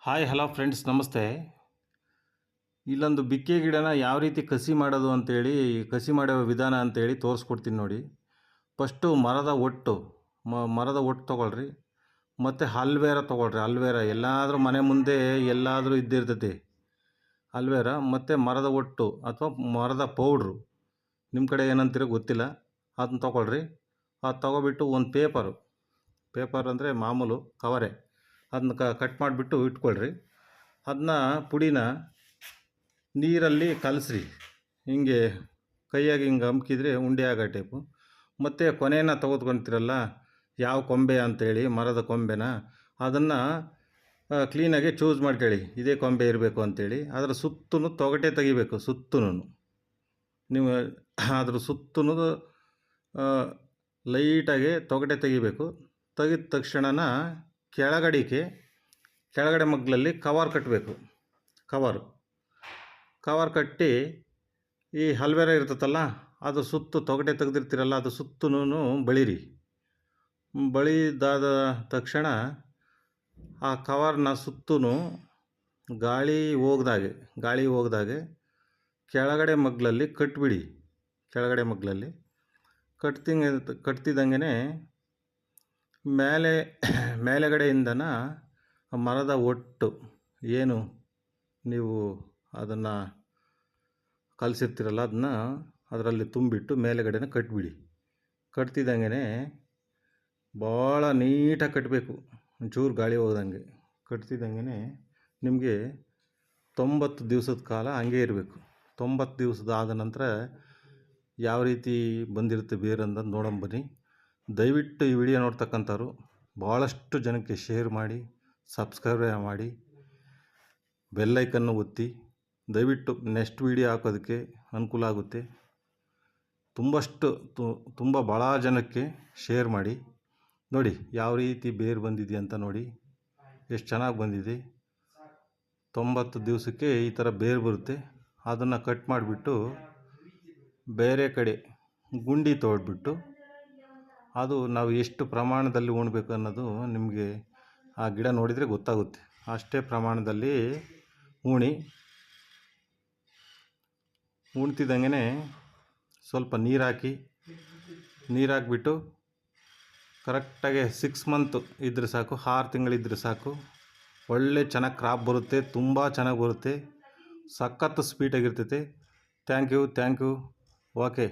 Hi hello friends, ನಮಸ್ತೆ. ಇಲ್ಲೊಂದು ಬಿಕ್ಕೆ ಗಿಡನ ಯಾವ ರೀತಿ ಕಸಿ ಮಾಡೋದು ಅಂತೇಳಿ, ಕಸಿ ಮಾಡೋ ವಿಧಾನ ಅಂತೇಳಿ ತೋರಿಸ್ಕೊಡ್ತೀನಿ ನೋಡಿ. ಫಸ್ಟು ಮರದ ಒಟ್ಟು ತೊಗೊಳ್ರಿ. ಮತ್ತು ಅಲ್ವೇರ ತೊಗೊಳ್ರಿ. ಅಲ್ವೇರ ಎಲ್ಲಾದರೂ ಮನೆ ಮುಂದೆ ಎಲ್ಲಾದರೂ ಇದ್ದಿರ್ತೈತಿ ಅಲ್ವೇರ. ಮತ್ತು ಮರದ ಒಟ್ಟು ಅಥವಾ ಮರದ ಪೌಡ್ರು, ನಿಮ್ಮ ಕಡೆ ಏನಂತೀರೋ ಗೊತ್ತಿಲ್ಲ, ಅದನ್ನ ತೊಗೊಳ್ರಿ. ಅದು ತೊಗೊಬಿಟ್ಟು ಒಂದು ಪೇಪರ್ ಅಂದರೆ ಮಾಮೂಲು ಕವರೇ, ಅದನ್ನ ಕಟ್ ಮಾಡಿಬಿಟ್ಟು ಇಟ್ಕೊಳ್ರಿ. ಅದನ್ನ ಪುಡಿನ ನೀರಲ್ಲಿ ಕಲಸ್ರಿ. ಹಿಂಗೆ ಕೈಯಾಗಿ ಹಿಂಗೆ ಅಮ್ಕಿದ್ರೆ ಉಂಡೆ ಆಗೋ ಟೈಪು. ಮತ್ತು ಕೊನೆಯನ್ನು ತೆಗೆದುಕೊಂತೀರಲ್ಲ, ಯಾವ ಕೊಂಬೆ ಅಂತೇಳಿ, ಮರದ ಕೊಂಬೆನ ಅದನ್ನು ಕ್ಲೀನಾಗಿ ಚೂಸ್ ಮಾಡ್ಕೊಳ್ಳಿ. ಇದೇ ಕೊಂಬೆ ಇರಬೇಕು ಅಂತೇಳಿ. ಅದರ ಸುತ್ತೂ ತೊಗಟೆ ತೆಗಿಬೇಕು. ನೀವು ಅದ್ರ ಸುತ್ತೂ ಲೈಟಾಗಿ ತೊಗಟೆ ತೆಗಿಬೇಕು. ತೆಗೆದ ತಕ್ಷಣ ಕೆಳಗಡೆ ಮಗ್ಲಲ್ಲಿ ಕವರ್ ಕಟ್ಟಬೇಕು. ಕವರ್ ಕಟ್ಟಿ ಈ ಹಲ್ವೆರ ಇರ್ತೈತಲ್ಲ, ಅದು ಸುತ್ತು ತೊಗಟೆ ತೆಗೆದಿರ್ತೀರಲ್ಲ, ಅದು ಸುತ್ತೂ ಬಳಿರಿ. ಬಳಿದಾದ ತಕ್ಷಣ ಆ ಕವರ್ನ ಸುತ್ತೂ ಗಾಳಿ ಹೋಗ್ದಾಗೆ ಕೆಳಗಡೆ ಮಗ್ಲಲ್ಲಿ ಕಟ್ಬಿಡಿ. ಕಟ್ತಿದ್ದಂಗೆ ಮೇಲೆಗಡೆಯಿಂದನ ಮರದ ಒಟ್ಟು ಏನು ನೀವು ಅದನ್ನು ಕಲಸಿರ್ತೀರಲ್ಲ, ಅದನ್ನ ಅದರಲ್ಲಿ ತುಂಬಿಟ್ಟು ಮೇಲೆಗಡೆನ ಕಟ್ಬಿಡಿ. ಕಟ್ತಿದ್ದಂಗೆ ಭಾಳ ನೀಟಾಗಿ ಕಟ್ಟಬೇಕು, ಒಂಚೂರು ಗಾಳಿ ಹೋಗ್ದಂಗೆ. ಕಟ್ತಿದ್ದಂಗೆ ನಿಮಗೆ 90 ದಿವಸದ ಕಾಲ ಹಂಗೆ ಇರಬೇಕು. 90 ದಿವಸದಾದ ನಂತರ ಯಾವ ರೀತಿ ಬಂದಿರುತ್ತೆ ಬೇರು ಅಂತ ನೋಡಂಬನ್ನಿ. ದಯವಿಟ್ಟು ಈ ವಿಡಿಯೋ ನೋಡ್ತಕ್ಕಂಥವ್ರು ಭಾಳಷ್ಟು ಜನಕ್ಕೆ ಶೇರ್ ಮಾಡಿ, ಸಬ್ಸ್ಕ್ರೈಬ್ ಮಾಡಿ, ಬೆಲ್ಲೈಕನ್ನು ಒತ್ತಿ. ದಯವಿಟ್ಟು ನೆಕ್ಸ್ಟ್ ವಿಡಿಯೋ ಹಾಕೋದಕ್ಕೆ ಅನುಕೂಲ ಆಗುತ್ತೆ. ತುಂಬ ಭಾಳ ಜನಕ್ಕೆ ಶೇರ್ ಮಾಡಿ. ನೋಡಿ ಯಾವ ರೀತಿ ಬೇರು ಬಂದಿದೆ ಅಂತ ನೋಡಿ, ಎಷ್ಟು ಚೆನ್ನಾಗಿ ಬಂದಿದೆ. 90 ದಿವಸಕ್ಕೆ ಈ ಥರ ಬೇರು ಬರುತ್ತೆ. ಅದನ್ನು ಕಟ್ ಮಾಡಿಬಿಟ್ಟು ಬೇರೆ ಕಡೆ ಗುಂಡಿ ತೋಡ್ಬಿಟ್ಟು, ಅದು ನಾವು ಎಷ್ಟು ಪ್ರಮಾಣದಲ್ಲಿ ಉಣ್ಬೇಕು ಅನ್ನೋದು ನಿಮಗೆ ಆ ಗಿಡ ನೋಡಿದರೆ ಗೊತ್ತಾಗುತ್ತೆ. ಅಷ್ಟೇ ಪ್ರಮಾಣದಲ್ಲಿ ಉಣ್ತಿದ್ದಂಗೆ ಸ್ವಲ್ಪ ನೀರು ಹಾಕಿಬಿಟ್ಟು ಕರೆಕ್ಟಾಗಿ 6 ಮಂತ್ ಇದ್ದರೆ ಸಾಕು, 6 ತಿಂಗಳಿದ್ದರೆ ಸಾಕು. ಒಳ್ಳೆ ಚೆನ್ನಾಗಿ ಕ್ರಾಪ್ ಬರುತ್ತೆ, ತುಂಬ ಚೆನ್ನಾಗಿ ಬರುತ್ತೆ, ಸಖತ್ತು ಸ್ವೀಟಾಗಿರ್ತೈತೆ. Thank you. ಓಕೆ.